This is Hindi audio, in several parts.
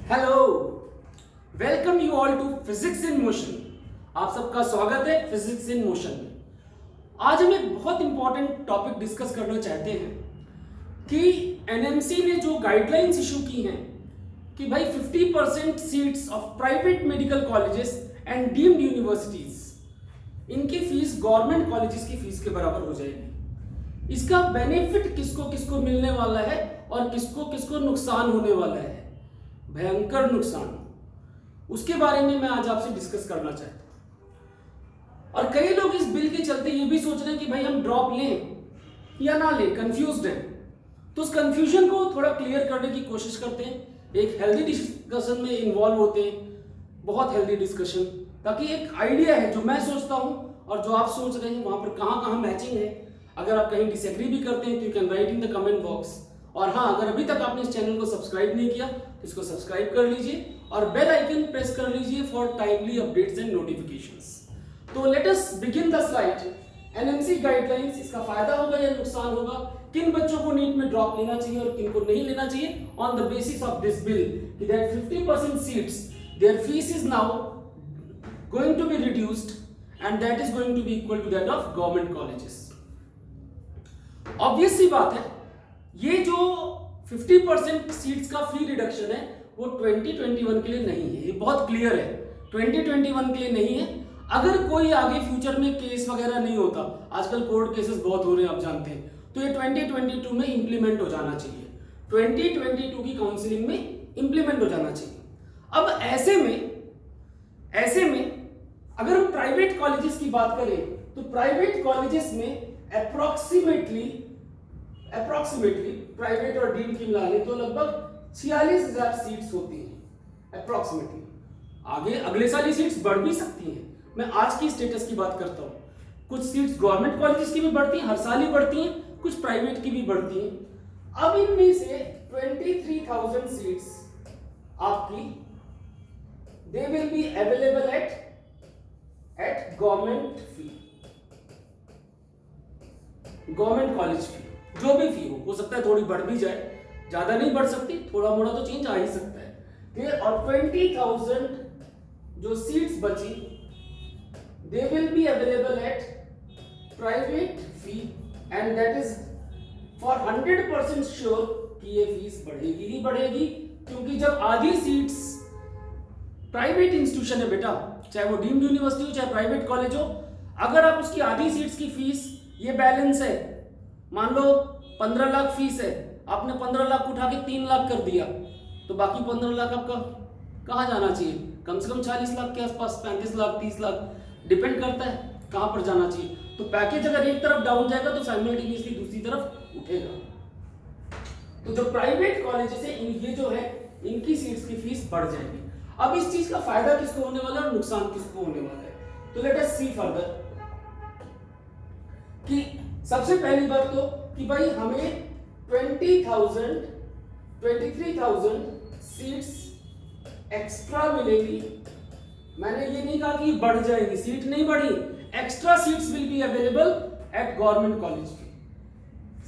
Hello, welcome you all to physics in motion. आप सबका स्वागत है फिजिक्स इन मोशन में। आज हम एक बहुत इंपॉर्टेंट टॉपिक डिस्कस करना चाहते हैं कि एनएमसी ने जो गाइडलाइंस इशू की हैं कि भाई 50% seats of private medical colleges and deemed universities, इनकी फीस गवर्नमेंट कॉलेजेस की फीस के बराबर हो जाएगी। इसका बेनिफिट किसको किसको मिलने वाला है और किसको किसको नुकसान होने वाला है, भयंकर नुकसान, उसके बारे में मैं आज आपसे डिस्कस करना चाहता हूं। और कई लोग इस बिल के चलते ये भी सोच रहे हैं कि भाई हम ड्रॉप लें या ना लें, कंफ्यूज्ड हैं। तो उस कंफ्यूजन को थोड़ा क्लियर करने की कोशिश करते हैं, एक हेल्दी डिस्कशन में इन्वॉल्व होते हैं, बहुत हेल्दी डिस्कशन, ताकि एक आइडिया है जो मैं सोचता हूं और जो आप सोच रहे हैं वहां पर कहां कहां मैचिंग है। अगर आप कहीं डिसएग्री भी करते हैं तो you can write in the comment box. और हाँ, अगर अभी तक आपने इस चैनल को सब्सक्राइब नहीं किया तो इसको सब्सक्राइब कर लीजिए और बेल आइकन प्रेस कर लीजिए for timely updates and notifications. तो let us begin the slide. NMC guidelines, इसका फायदा होगा या नुकसान होगा, किन बच्चों को नीट में ड्रॉप लेना चाहिए और किन को नहीं लेना चाहिए, on the basis of this bill कि that 50% seats their fee is now going to be reduced and that is going to be equal to that of government colleges. Obvious सी बात है, ये जो 50% सीट्स का फी रिडक्शन है वो 2021 के लिए नहीं है, ये बहुत क्लियर है, 2021 के लिए नहीं है। अगर कोई आगे फ्यूचर में केस वगैरह नहीं होता, आजकल कोर्ट केसेस बहुत हो रहे हैं आप जानते हैं, तो ये 2022 में इंप्लीमेंट हो जाना चाहिए, 2022 की काउंसलिंग में इंप्लीमेंट हो जाना चाहिए। अब ऐसे में अगर हम प्राइवेट कॉलेजेस की बात करें तो प्राइवेट कॉलेजेस में अप्रोक्सीमेटली प्राइवेट और डीम्ड की मिला लें तो लगभग 46,000 सीट्स होती हैं अप्रोक्सीमेटली। आगे अगले साल ये सीट्स बढ़ भी सकती हैं। मैं आज की स्टेटस की बात करता हूं, कुछ सीट्स गवर्नमेंट कॉलेजेस की भी बढ़ती हैं, हर साल ही बढ़ती हैं, कुछ प्राइवेट की भी बढ़ती हैं। अब इनमें से 23,000 सीट्स आपकी they will be available at government fee, government college फी, जो भी फी हो सकता है थोड़ी बढ़ भी जाए, ज्यादा नहीं बढ़ सकती, थोड़ा मोड़ा तो चेंज आ ही सकता है। और 20,000 जो सीट्स बची they will be available eight private fee and that is for 100% sure कि ये फीस बढ़ेगी ही बढ़ेगी, क्योंकि जब आधी सीट्स प्राइवेट इंस्टीट्यूशन है बेटा, चाहे वो डीम्ड यूनिवर्सिटी हो चाहे प्राइवेट कॉलेज हो, अगर आप उसकी आधी सीट्स की फीस, ये बैलेंस है, मान लो 15 लाख फीस है, आपने 15 लाख उठा के 3 लाख कर दिया, तो बाकी 15 लाख आपका कहाँ जाना चाहिए, कम से कम 40 लाख के आसपास, 35 लाख 30 लाख, डिपेंड करता है कहां पर जाना चाहिए। तो पैकेज अगर एक तरफ डाउन जाएगा तो साइमल्टेनियसली दूसरी तरफ उठेगा। तो जो प्राइवेट कॉलेजेस है ये जो है इनकी सीट्स की फीस बढ़ जाएगी। अब इस चीज का फायदा किसको होने वाला है और नुकसान किसको होने वाला है, तो लेट अस सी फर्दर कि सबसे पहली बात तो कि भाई हमें 23,000 सीट्स एक्स्ट्रा मिलेगी। मैंने ये नहीं कहा कि बढ़ जाएगी, सीट नहीं बढ़ी, extra seats will be available at government college fee,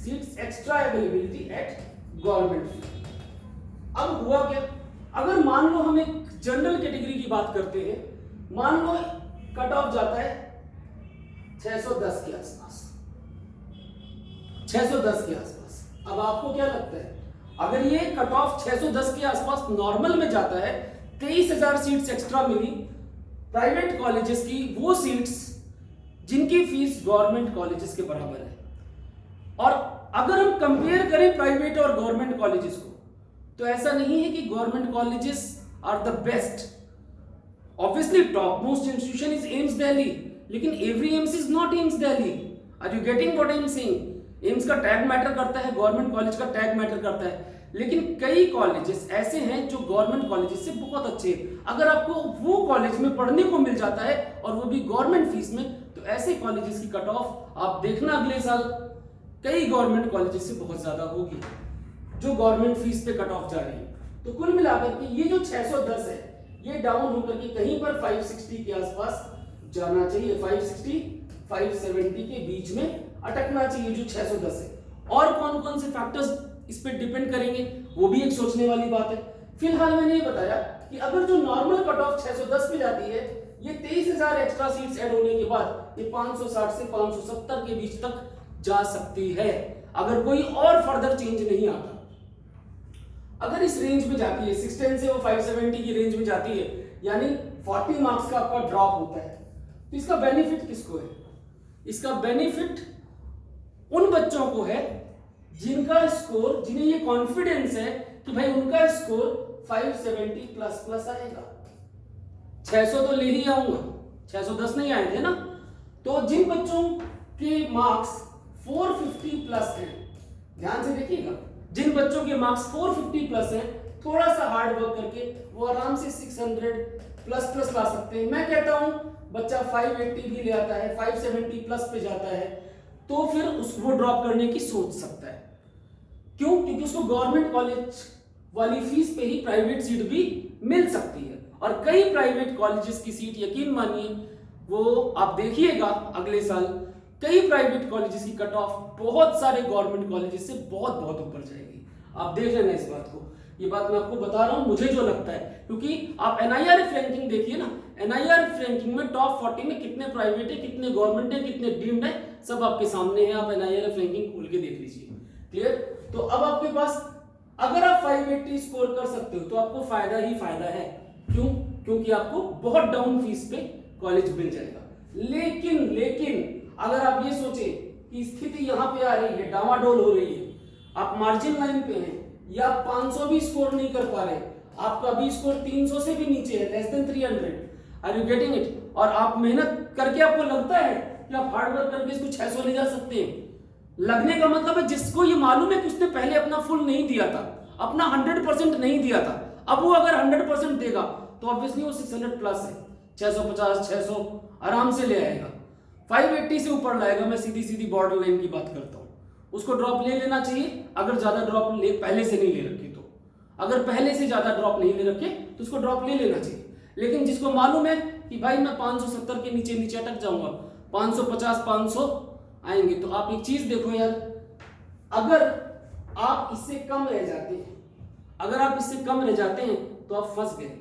seats extra availability at government fee. अब हुआ क्या, अगर मान लो हम एक जनरल कैटेगरी की बात करते हैं, मान लो कट ऑफ जाता है 610 के आसपास, 610 के आसपास। अब आपको क्या लगता है, अगर ये कट ऑफ 610 के आसपास नॉर्मल में जाता है, 23,000 सीट्स एक्स्ट्रा मिली प्राइवेट कॉलेजेस की, वो सीट्स जिनकी फीस गवर्नमेंट कॉलेजेस के बराबर है। और अगर हम कंपेयर करें प्राइवेट और गवर्नमेंट कॉलेजेस को, तो ऐसा नहीं है कि government colleges are the best. Obviously top most institution is AIIMS Delhi, लेकिन every AIIMS is not AIIMS Delhi. Are you getting what I am saying? AIIMS का टैग मैटर करता है, गवर्नमेंट कॉलेज का टैग मैटर करता है, लेकिन कई कॉलेजेस ऐसे हैं जो गवर्नमेंट कॉलेजेस से बहुत अच्छे हैं। अगर आपको वो कॉलेज में पढ़ने को मिल जाता है और वो भी गवर्नमेंट फीस में, तो ऐसे कॉलेजेस की कट ऑफ आप देखना अगले साल कई गवर्नमेंट कॉलेजेस से बहुत ज्यादा होगी जो गवर्नमेंट फीस पे कट ऑफ जा रही है। तो कुल मिलाकर के ये जो 610 है ये डाउन होकर के कहीं पर 560 के आसपास जाना चाहिए, 560 570 के बीच में अटकना चाहिए जो 610 है। और कौन कौन से फैक्टर्स इस पे डिपेंड करेंगे वो भी एक सोचने वाली बात है। फिलहाल मैंने ये बताया कि अगर जो नॉर्मल कट ऑफ 610 पे जाती है, ये 23,000 एक्स्ट्रा सीट्स ऐड होने के बाद ये 560 से 570 के बीच तक जा सकती है, अगर कोई और फर्दर चेंज नहीं आता। अगर इस रेंज में जाती है 610 से वो 570 की रेंज में जाती है, यानी 40 मार्क्स का आपका ड्रॉप होता है, तो इसका बेनिफिट किसको है? इसका बेनिफिट उन बच्चों को है जिनका स्कोर, जिन्हें ये कॉन्फिडेंस है कि भाई उनका स्कोर 570 प्लस प्लस आएगा। 600 तो ले ही आऊंगा, 610 नहीं आए थे ना। तो जिन बच्चों के मार्क्स 450 प्लस हैं, ध्यान से देखिएगा, जिन बच्चों के मार्क्स 450 प्लस हैं, थोड़ा सा हार्ड वर्क करके वो आराम से 600 प्लस प्लस ला सकते हैं। मैं कहता हूं बच्चा 580 भी ले आता है, 570 प्लस पे जाता है, तो फिर वो ड्रॉप करने की सोच सकता है। क्यों? क्योंकि उसको गवर्नमेंट कॉलेज वाली फीस पे ही प्राइवेट सीट भी मिल सकती है। और कई प्राइवेट कॉलेजेस की सीट, यकीन मानिए, वो आप देखिएगा अगले साल कई प्राइवेट कॉलेजेस की कट ऑफ बहुत सारे गवर्नमेंट कॉलेजेस से बहुत बहुत ऊपर जाएगी। आप देख लेना इस बात को, ये बात मैं आपको बता रहा हूं, मुझे जो लगता है, क्योंकि आप एनआईआरएफ रैंकिंग देखिए ना, एनआईआरएफ रैंकिंग में टॉप 40 में कितने प्राइवेट है, कितने गवर्नमेंट है, कितने डीम्ड है, सब आपके सामने है। आप एनआईआरएफ रैंकिंग खोल के देख लीजिए। क्लियर? तो अब आपके पास अगर आप 580 स्कोर कर सकते हो तो आपको फायदा ही फायदा है। क्यों? क्योंकि आपको बहुत डाउन फीस पे कॉलेज मिल जाएगा। लेकिन अगर आप ये सोचे कि स्थिति यहां पे आ रही है, डामाडोल हो रही है, आप मार्जिन लाइन पे हैं, या 500 भी स्कोर नहीं कर पा रहे, आपका भी स्कोर 300 से भी नीचे है, less than 300, are you getting it? और आप मेहनत करके आपको लगता है कि आप हार्ड वर्क करके इसको 600 ले जा सकते हैं। लगने का मतलब है जिसको ये मालूम है कि उसने पहले अपना फुल नहीं दिया था, अपना 100% नहीं दिया था, अब वो अगर 100% देगा तो ऑब्वियसली वो 600 प्लस है, 650 600 आराम से ले आएगा, 580 से ऊपर लाएगा। मैं सीधी बॉर्डर लाइन की बात करता हूं। उसको ड्रॉप ले लेना चाहिए अगर ज्यादा ड्रॉप ले पहले से नहीं ले रखे तो। अगर पहले से ज्यादा ड्रॉप नहीं ले रखे तो उसको ड्रॉप ले लेना चाहिए। लेकिन जिसको मालूम है कि भाई मैं 570 के नीचे अटक जाऊंगा, 550 500 आएंगे, तो आप एक चीज देखो यार, अगर आप इससे कम रह जाते हैं, अगर आप इससे कम रह जाते हैं तो आप फंस गए।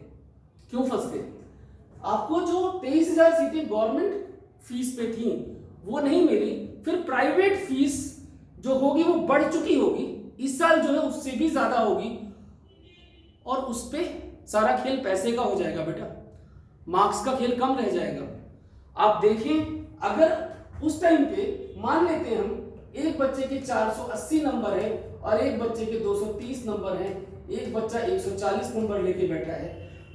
क्यों फंस गए? आपको जो 23,000 सीटें गवर्नमेंट फीस पे थी वो नहीं मिली, फिर प्राइवेट फीस जो होगी वो बढ़ चुकी होगी, इस साल जो है उससे भी ज्यादा होगी, और उस पे सारा खेल पैसे का हो जाएगा बेटा, मार्क्स का खेल कम रह जाएगा। आप देखें, अगर उस टाइम पे मान लेते हैं हम एक बच्चे के 480 नंबर है और एक बच्चे के 230 नंबर है, एक बच्चा 140 नंबर लेके बैठा है,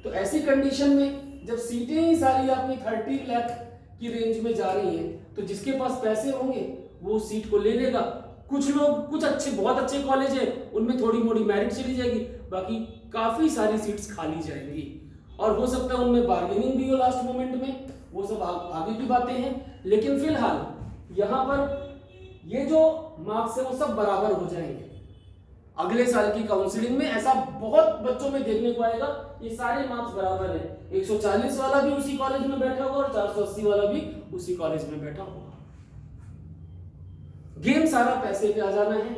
तो ऐसी कंडीशन में जब सीटें ही सारी आपकी 30 लाख की रेंज में जा रही हैं, तो जिसके पास पैसे होंगे वो सीट को ले लेगा। कुछ लोग, कुछ अच्छे, बहुत अच्छे कॉलेज है, उनमें थोड़ी मोड़ी मेरिट चली जाएगी, बाकी काफी सारी सीट्स खाली जाएंगी, और हो सकता है उनमें बार्गेनिंग भी हो लास्ट मोमेंट में, वो सब आगे की बातें हैं। लेकिन फिलहाल यहां पर ये जो मार्क्स है वो सब बराबर हो जाएंगे। अगले साल की काउंसलिंग में ऐसा बहुत बच्चों में देखने को आएगा, ये सारे मार्क्स बराबर है, 140 वाला भी उसी कॉलेज में बैठा होगा और 480 वाला भी उसी कॉलेज में बैठा होगा। गेम सारा पैसे पे आ जाना है।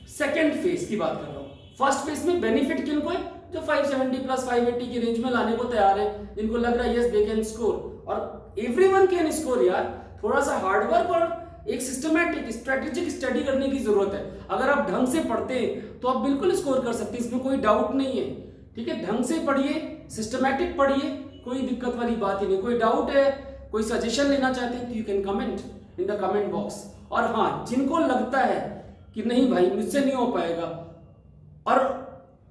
सेकेंड फेज की बात कर रहा हूं। फर्स्ट फेज में बेनिफिट किनको है? जो 570 प्लस 580 की रेंज में लाने को तैयार है, जिनको लग रहा है यस दे कैन स्कोर, और एवरीवन कैन स्कोर यार। थोड़ा सा हार्डवर्क और एक सिस्टमैटिक स्ट्रेटेजिक स्टडी करने की जरूरत है। अगर आप ढंग से पढ़ते हैं तो आप बिल्कुल स्कोर कर सकते हैं, इसमें कोई डाउट नहीं है। ठीक है, ढंग से पढ़िए, सिस्टमैटिक पढ़िए, कोई दिक्कत वाली बात ही नहीं। कोई डाउट है, कोई सजेशन लेना चाहते हैं तो you can comment in the comment box. और हाँ, जिनको लगता है कि नहीं भाई मुझसे नहीं हो पाएगा और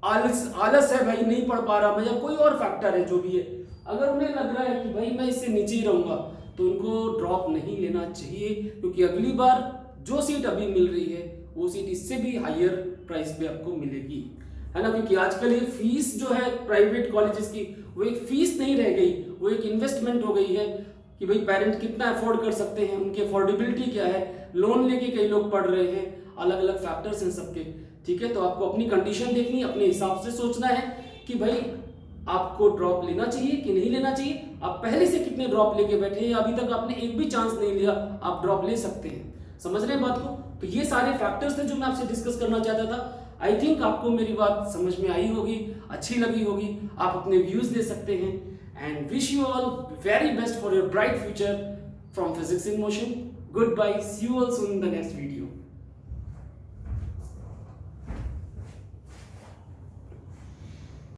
आलस है भाई, नहीं पढ़ पा रहा मैं, या कोई और फैक्टर है जो भी है, अगर उन्हें लग रहा है कि भाई मैं इससे नीचे ही रहूंगा, तो उनको ड्रॉप नहीं लेना चाहिए, क्योंकि अगली बार जो सीट अभी मिल रही है वो सीट इससे भी हायर प्राइस पे आपको मिलेगी, है ना। क्योंकि आजकल ये फीस जो है प्राइवेट कॉलेजेस की, वो एक फीस नहीं रह गई, वो एक इन्वेस्टमेंट हो गई है कि भाई पेरेंट कितना अफोर्ड कर सकते हैं, उनकी अफोर्डेबिलिटी क्या है, लोन लेके कई लोग पढ़ रहे हैं, अलग अलग फैक्टर्स हैं सबके। ठीक है, तो आपको अपनी कंडीशन देखनी, अपने हिसाब से सोचना है कि भाई आपको ड्रॉप लेना चाहिए कि नहीं लेना चाहिए। आप पहले से कितने ड्रॉप लेके बैठे हैं, अभी तक आपने एक भी चांस नहीं लिया, आप ड्रॉप ले सकते हैं। समझ रहे हैं बात को? तो ये सारे फैक्टर्स थे जो मैं आपसे डिस्कस करना चाहता था। आई थिंक आपको मेरी बात समझ में आई होगी, अच्छी लगी होगी, आप अपने व्यूज दे सकते हैं। And wish you all very best for your bright future from physics in motion. Goodbye, see you all soon in the next video.